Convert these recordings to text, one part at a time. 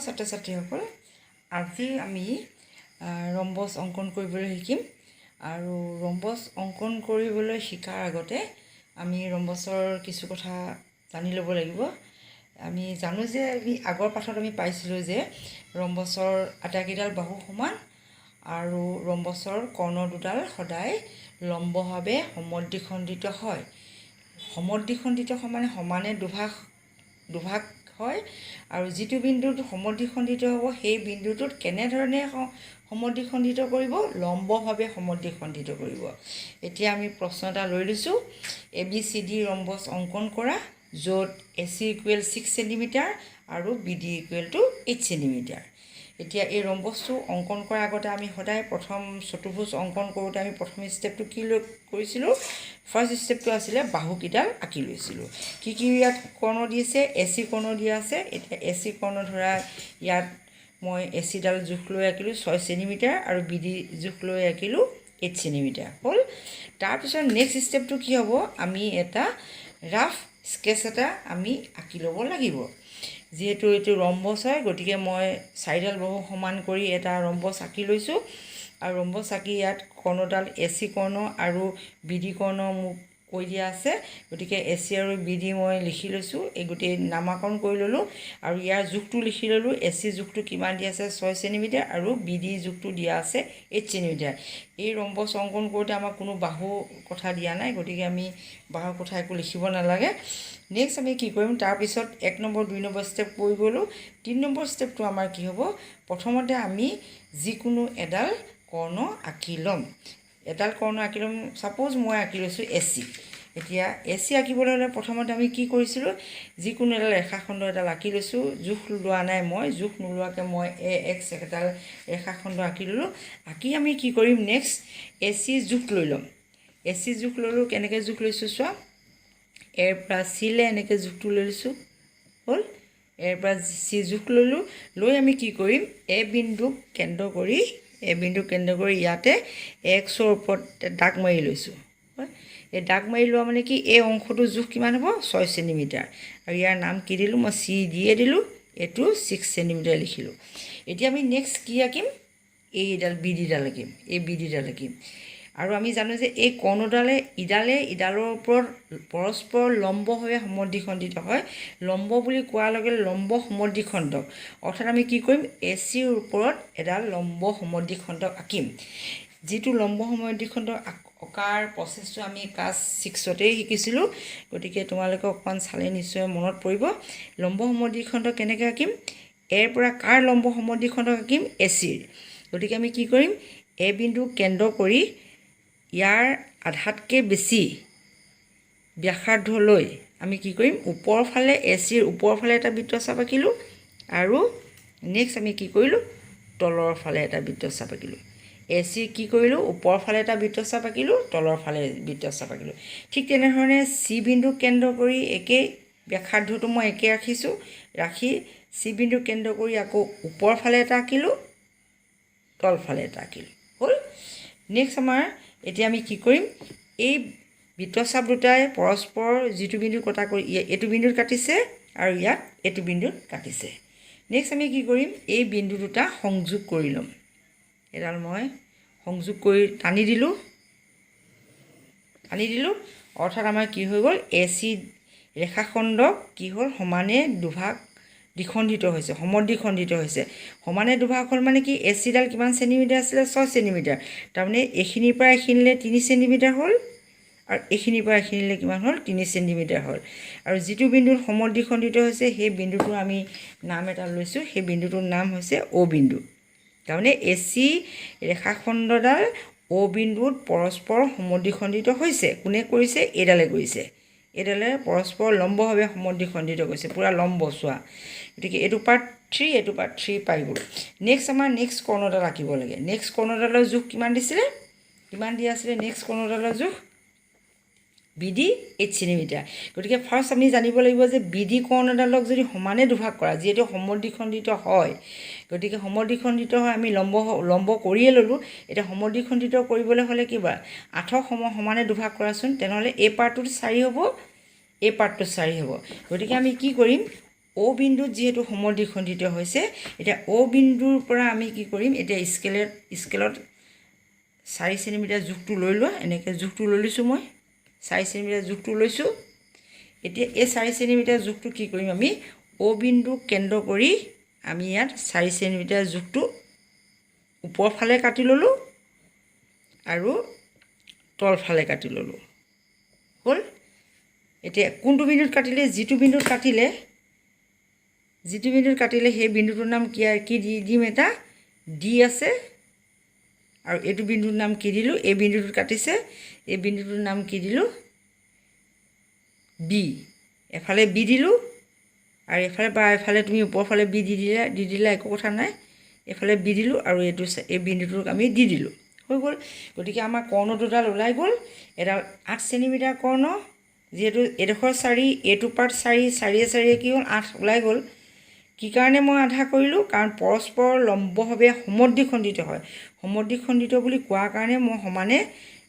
ছাত্ৰ ছাত্ৰীসকল, আজি আমি ৰম্বছ অংকন কৰিবলৈ শিকিম। আৰু ৰম্বছ অংকন কৰিবলৈ শিকাৰ আগতে আমি ৰম্বছৰ কিছু কথা জানি ল'ব লাগিব। আমি জানো যে আগৰ পাঠত আমি পাইছিলোঁ যে ৰম্বছৰ আটাইকেইডাল বাহু সমান আৰু ৰম্বছৰ কৰ্ণ দুডাল সদায় লম্বভাৱে সমদ্বিখণ্ডিত হয়। সমদ্বিখণ্ডিত মানে সমানে দুভাগ হয়। আৰু যিটো বিন্দুত সমদ্বিখণ্ডিত হ'ব সেই বিন্দুটোত কেনেধৰণে সমদ্বিখণ্ডিত কৰিব? লম্বভাৱে সমদ্বিখণ্ডিত কৰিব। এতিয়া আমি প্ৰশ্ন এটা লৈ লৈছোঁ, ABCD ৰম্বছ অংকন কৰা, য'ত AC = 6 চেণ্টিমিটাৰ আৰু BD = 8 চেণ্টিমিটাৰ। এতিয়া এই ৰম্বছটো অংকন কৰাৰ আগতে আমি সদায় প্ৰথম চতুৰ্ভুজ অংকন কৰোঁতে আমি প্ৰথম ষ্টেপটো কি কৰিছিলোঁ? ফাৰ্ষ্ট ষ্টেপটো আছিলে বাহুকেইডাল আঁকি লৈছিলোঁ। কি ইয়াত কৰ্ণ দিছে? AC কৰ্ণ দিয়া আছে। এতিয়া AC কৰ্ণ ধৰা ইয়াত মই ACডাল জোখ লৈ আঁকিলোঁ 6 চেণ্টিমিটাৰ আৰু BD জোখ লৈ আঁকিলোঁ 8 চেণ্টিমিটাৰ হ'ল। তাৰপিছত নেক্সট ষ্টেপটো কি হ'ব? আমি এটা ৰাফ স্কেচ এটা আমি আঁকি ল'ব লাগিব। যিহেতু এইটো ৰম্বছ হয়, গতিকে মই চাৰিডাল বাহু সমান কৰি এটা ৰম্বছ আঁকি লৈছোঁ। আৰু ৰম্বছ আঁকি ইয়াত কৰ্ণডাল AC কৰ্ণ আৰু BD কৰ্ণ মোক কৈ দিয়া আছে, গতিকে AC আৰু BD মই লিখি লৈছোঁ। এই গোটেই নামাকৰণ কৰি ল'লোঁ আৰু ইয়াৰ জোখটো লিখি ল'লোঁ। AC জোখটো কিমান দিয়া আছে? 6 চেণ্টিমিটাৰ আৰু BD জোখটো দিয়া আছে 8 চেণ্টিমিটাৰ। এই ৰম্বছ অংকন কৰোঁতে আমাক কোনো বাহু কথা দিয়া নাই, গতিকে আমি বাহুৰ কথা একো লিখিব নালাগে। নেক্সট আমি কি কৰিম? তাৰপিছত 1 নম্বৰ 2 নম্বৰ ষ্টেপ কৰি গ'লোঁ। 3 নম্বৰ ষ্টেপটো আমাৰ কি হ'ব? প্ৰথমতে আমি যিকোনো এডাল কৰ্ণ আঁকি ল'ম। এডাল কৰ্ণ আঁকি ল'ম। ছাপ'জ মই আঁকি লৈছোঁ AC। এতিয়া AC আঁকিবলৈ হ'লে প্ৰথমতে আমি কি কৰিছিলোঁ? যিকোনো এডাল ৰেখাখণ্ড এডাল আঁকি লৈছোঁ। জোখ লোৱা নাই, মই জোখ নোলোৱাকৈ মই AX এডাল ৰেখাখণ্ড আঁকি ল'লোঁ। আঁকি আমি কি কৰিম? নেক্সট AC জোখ লৈ ল'ম। AC জোখ ল'লোঁ। কেনেকৈ জোখ লৈছোঁ চোৱা, A পৰা C লৈ এনেকৈ জোখটো লৈ লৈছোঁ হ'ল। A পৰা C জোখ ল'লোঁ। লৈ আমি কি কৰিম? A বিন্দুক কেন্দ্ৰ কৰি ইয়াতে Xৰ ওপৰত দাগ মাৰি লৈছোঁ। এই দাগ মাৰি লোৱা মানে কি? এই অংশটোৰ জোখ কিমান হ'ব? 6 চেণ্টিমিটাৰ। আৰু ইয়াৰ নাম কি দিলোঁ? মই C দিয়ে দিলোঁ। এইটো 6 চেণ্টিমিটাৰ লিখিলোঁ। এতিয়া আমি নেক্সট কি আঁকিম? এইডাল BDডাল আঁকিম। এই BDডাল আঁকিম। আৰু আমি জানো যে এই কৰ্ণডালে ইডালৰ ওপৰত পৰস্পৰ লম্বভাৱে সমদ্বিখণ্ডিত হয়। লম্ব বুলি কোৱাৰ লগে লগে লম্ব সমদ্বিখণ্ডক, অৰ্থাৎ আমি কি কৰিম? ACৰ ওপৰত এডাল লম্ব সমদ্বিখণ্ডক আঁকিম। যিটো লম্ব সমদ্বিখণ্ডক অঁকাৰ প্ৰচেছটো আমি ক্লাছ 6তেই শিকিছিলোঁ, গতিকে তোমালোকে অকণমান চালে নিশ্চয় মনত পৰিব। লম্ব সমদ্বিখণ্ডক কেনেকৈ আঁকিম? এৰ পৰা কাৰ লম্ব সমদ্বিখণ্ডক আঁকিম? ACৰ। গতিকে আমি কি কৰিম? A বিন্দু কেন্দ্ৰ কৰি ইয়াৰ আধাতকৈ বেছি ব্যাসাৰ্ধলৈ আমি কি কৰিম? ওপৰৰ ফালে ACৰ ওপৰৰ ফালে এটা বৃত্তচাপ আঁকিলোঁ। আৰু নেক্সট আমি কি কৰিলোঁ? তলৰ ফালে এটা বৃত্তচাপ আঁকিলোঁ। AC কি কৰিলোঁ? ওপৰৰ ফালে এটা বৃত্তচাপ আঁকিলোঁ, তলৰ ফালে বৃত্তচাপ আঁকিলোঁ। ঠিক তেনেধৰণে C বিন্দু কেন্দ্ৰ কৰি একেই ব্যাসাৰ্ধটো মই একে ৰাখিছোঁ। ৰাখি C বিন্দু কেন্দ্ৰ কৰি আকৌ ওপৰৰ ফালে এটা আঁকিলোঁ, তলফালে এটা আঁকিলোঁ হ'ল। নেক্সট আমাৰ এতিয়া আমি কি কৰিম? এই বৃত্তচাপ দুটাই পৰস্পৰ যিটো বিন্দুত কটা কৰি এইটো বিন্দুত কাটিছে আৰু ইয়াত এইটো বিন্দুত কাটিছে। নেক্সট আমি কি কৰিম? এই বিন্দু দুটা সংযোগ কৰি ল'ম। এডাল মই সংযোগ কৰি টানি দিলোঁ। অৰ্থাৎ আমাৰ কি হৈ গ'ল? AC ৰেখাখণ্ড কি হ'ল? সমানে দুভাগ দ্বিখণ্ডিত হৈছে, সমদ্বিখণ্ডিত হৈছে। সমানে দুভাগ হ'ল মানে কি? ACডাল কিমান চেণ্টিমিটাৰ আছিলে? 6 চেণ্টিমিটাৰ। তাৰমানে এইখিনিৰ পৰা এইখিনিলৈ 3 চেণ্টিমিটাৰ হ'ল আৰু এইখিনিৰ পৰা এইখিনিলৈ কিমান হ'ল? 3 চেণ্টিমিটাৰ হ'ল। আৰু যিটো বিন্দুত সমদ্বিখণ্ডিত হৈছে সেই বিন্দুটোৰ আমি নাম এটা লৈছোঁ। সেই বিন্দুটোৰ নাম হৈছে O বিন্দু। তাৰমানে AC ৰেখাখণ্ডডাল O বিন্দুত পৰস্পৰ সমদ্বিখণ্ডিত হৈছে। কোনে কৰিছে? এইডালে কৰিছে। এইডালে পৰস্পৰ লম্বভাৱে সমদ্বিখণ্ডিত কৰিছে, পূৰা লম্ব চোৱা। গতিকে এইটো পাৰ্ট 3, এইটো পাৰ্ট 3 পাই গ'ল। নেক্সট আমাৰ নেক্সট কৰ্ণডাল আঁকিব লাগে। নেক্সট কৰ্ণডালৰ জোখ কিমান দিছিলে? কিমান দিয়া আছিলে নেক্সট কৰ্ণডালৰ জোখ? BD 8 centimetre. গতিকে ফাৰ্ষ্ট আমি জানিব লাগিব যে BD কৰ্ণডালক যদি সমানে দুভাগ কৰা, যিহেতু সমদ্বিখণ্ডিত হয়, গতিকে সমদ্বিখণ্ডিত হয় আমি লম্ব কৰিয়ে ল'লোঁ। এতিয়া সমদ্বিখণ্ডিত কৰিবলৈ হ'লে কিবা 8ক সমানে দুভাগ কৰাচোন। তেনেহ'লে এই পাৰ্টটোত 4 হ'ব, এই পাৰ্টটোত 4 হ'ব। গতিকে আমি কি কৰিম? অ' বিন্দুত যিহেতু সমদ্বিখণ্ডিত হৈছে, এতিয়া অ' বিন্দুৰ পৰা আমি কি কৰিম, এতিয়া স্কেলত 4 চেণ্টিমিটাৰ জোখটো লৈ লোৱা. এনেকৈ জোখটো লৈ লৈছোঁ মই, 4 চেণ্টিমিটাৰ জোখটো লৈছোঁ. এতিয়া এই 4 চেণ্টিমিটাৰ জোখটো কি কৰিম, আমি অ' বিন্দুক কেন্দ্ৰ কৰি আমি ইয়াত 4 চেণ্টিমিটাৰ জোখটো ওপৰ ফালে কাটি ল'লোঁ আৰু তলফালে কাটি ল'লোঁ. হ'ল. এতিয়া কোনটো বিন্দুত কাটিলে, যিটো বিন্দুত কাটিলে সেই বিন্দুটোৰ নাম কি দি দিম, এটা ডি আছে. আৰু এইটো বিন্দুৰ নাম কি দিলোঁ, এই বিন্দুটোত কাটিছে, এই বিন্দুটোৰ নাম কি দিলোঁ, বি. এফালে বি দিলোঁ আৰু এফালে তুমি ওপৰৰ ফালে বি দি দিলা একো কথা নাই. এইফালে বি দিলোঁ আৰু এই বিন্দুটোক আমি দি দিলোঁ. হৈ গ'ল. গতিকে আমাৰ কৰ্ণ দুডাল ওলাই গ'ল. এডাল 8 চেণ্টিমিটাৰ কৰ্ণ, যিহেতু এডোখৰ 4, এইটো পাৰ্ট 4, 4 কি হ'ল 8 ওলাই গ'ল. কি কাৰণে মই আধা কৰিলোঁ, কাৰণ পৰস্পৰ লম্বভাৱে সমদ্বিখণ্ডিত হয়. সমদ্বিখণ্ডিত বুলি কোৱাৰ কাৰণে মই সমানে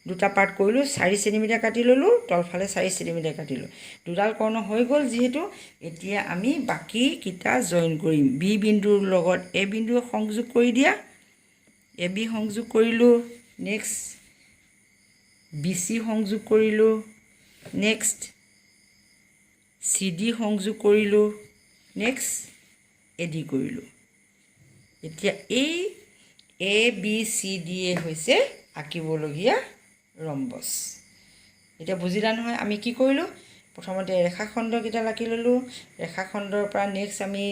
দুটা পাৰ্ট কৰিলোঁ. 4 চেণ্টিমিটাৰ কাটি ল'লোঁ, তলফালে 4 চেণ্টিমিটাৰ কাটিলোঁ. দুডাল কৰ্ণ হৈ গ'ল যিহেতু, এতিয়া আমি বাকীকেইটা জইন কৰিম. বি বিন্দুৰ লগত এ বিন্দু সংযোগ কৰি দিয়া, এ বি সংযোগ কৰিলোঁ. নেক্সট বি চি সংযোগ কৰিলোঁ. নেক্সট চি ডি সংযোগ কৰিলোঁ. নেক্সট এ ডি কৰিলোঁ. এতিয়া এই এ বি চি ডি হৈছে আঁকিবলগীয়া ৰম্বছ. এতিয়া বুজিলা নহয়, আমি কি কৰিলোঁ, প্ৰথমতে ৰেখাখণ্ডকেইডাল আঁকি ল'লোঁ. ৰেখাখণ্ডৰ পৰা নেক্সট আমি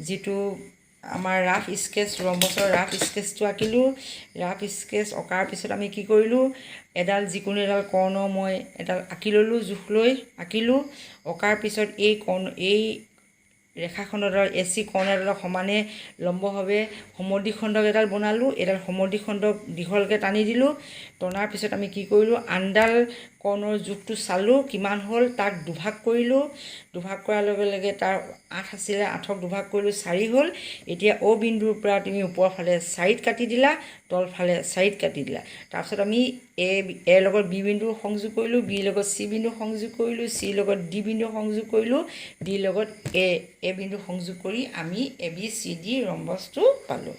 যিটো আমাৰ ৰাফ স্কেচ, ৰম্বছৰ ৰাফ স্কেচটো আঁকিলোঁ. ৰাফ স্কেচ অঁকাৰ পিছত আমি কি কৰিলোঁ, যিকোনো এডাল কৰ্ণ মই এডাল আঁকি ল'লোঁ, জোখ লৈ আঁকিলোঁ. অঁকাৰ পিছত এই ৰেখাখণ্ডডাল এচি কৰ্ণ এডালক সমানে লম্বভাৱে সমদ্বিখণ্ডক এডাল বনালোঁ. এডাল সমদ্বিখণ্ডক দীঘলকৈ টানি দিলোঁ. টনাৰ পিছত আমি কি কৰিলোঁ, আনডাল কৰ্ণৰ জোখটো চালোঁ কিমান হ'ল, তাক দুভাগ কৰিলোঁ. দুভাগ কৰাৰ লগে লগে তাৰ 8 আছিলে, 8ক দুভাগ কৰিলোঁ, 4 হ'ল. এতিয়া অ' বিন্দুৰ পৰা তুমি ওপৰৰ ফালে 4ত কাটি দিলা, তলফালে 4ত কাটি দিলা. তাৰপিছত আমি এৰ লগত বি বিন্দু সংযোগ কৰিলোঁ, বিৰ লগত চি বিন্দু সংযোগ কৰিলোঁ, চিৰ লগত ডি বিন্দু সংযোগ কৰিলোঁ, ডিৰ লগত এ বিন্দু সংযোগ কৰি আমি এ বি চি ডি ৰম্বছটো পালোঁ.